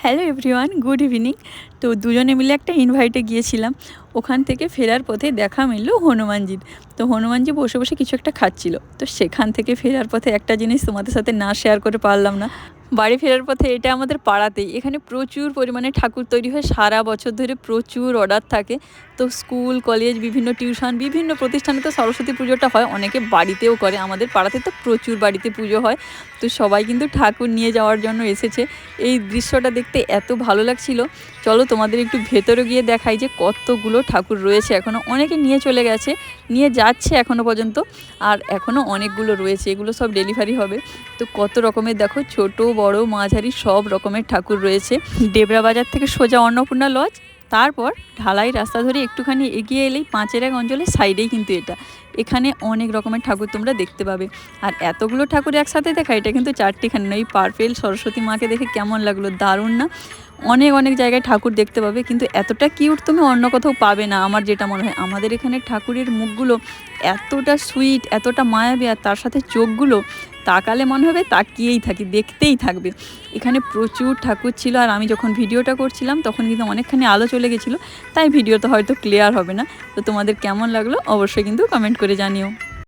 Hello everyone, good evening. তো দুজনে মিলে একটা ইনভাইটে গিয়েছিলাম। ওখান থেকে ফেরার পথে দেখা মিলল হনুমানজির। তো হনুমানজি বসে বসে কিছু একটা খাচ্ছিল। তো সেখান থেকে ফেরার পথে একটা জিনিস তোমাদের সাথে না শেয়ার করে পারলাম না। বাড়ি ফেরার পথে এটা আমাদের পাড়াতেই, এখানে প্রচুর পরিমাণে ঠাকুর তৈরি হয়, সারা বছর ধরে প্রচুর অর্ডার থাকে। তো স্কুল, কলেজ, বিভিন্ন টিউশন, বিভিন্ন প্রতিষ্ঠানে তো সরস্বতী পুজোটা হয়, অনেকে বাড়িতেও করে। আমাদের পাড়াতে তো প্রচুর বাড়িতে পুজো হয়। তো সবাই কিন্তু ঠাকুর নিয়ে যাওয়ার জন্য এসেছে। এই দৃশ্যটা দেখতে এত ভালো লাগছিল। চলো তোমাদের একটু ভেতরে গিয়ে দেখাই যে কতগুলো ঠাকুর রয়েছে এখনও। অনেকে নিয়ে চলে গেছে, নিয়ে যাচ্ছে এখনও পর্যন্ত, আর এখনও অনেকগুলো রয়েছে, এগুলো সব ডেলিভারি হবে। তো কত রকমের দেখো, ছোট বড় মাঝারি সব রকমের ঠাকুর রয়েছে। ডেবরা বাজার থেকে সোজা অন্নপূর্ণা লজ, তারপর ঢালাই রাস্তা ধরে একটুখানি এগিয়ে এলেই 5-এর 1 অঞ্চলের সাইডেই কিন্তু এটা। এখানে অনেক রকমের ঠাকুর তোমরা দেখতে পাবে। আর এতগুলো ঠাকুর একসাথে দেখা, এটা কিন্তু 4টিখানি নয়। এই পার্পেল সরস্বতী মাকে দেখে কেমন লাগলো, দারুণ না? অনেক অনেক জায়গায় ঠাকুর দেখতে পাবে, কিন্তু এতটা কিউট তুমি অন্য কোথাও পাবে না আমার যেটা মনে হয়। আমাদের এখানে ঠাকুরের মুখগুলো এতটা সুইট, এতটা মায়াবী, আর তার সাথে চোখগুলো তাকালে মনে হবে তাকিয়েই থাকি, দেখতেই থাকবে। এখানে প্রচুর ঠাকুর ছিল, আর আমি যখন ভিডিওটা করছিলাম তখন কিন্তু অনেকখানি আলো চলে গেছিলো, তাই ভিডিওটা হয়তো ক্লিয়ার হবে না। তো তোমাদের কেমন লাগলো অবশ্যই কিন্তু কমেন্ট করে জানিও।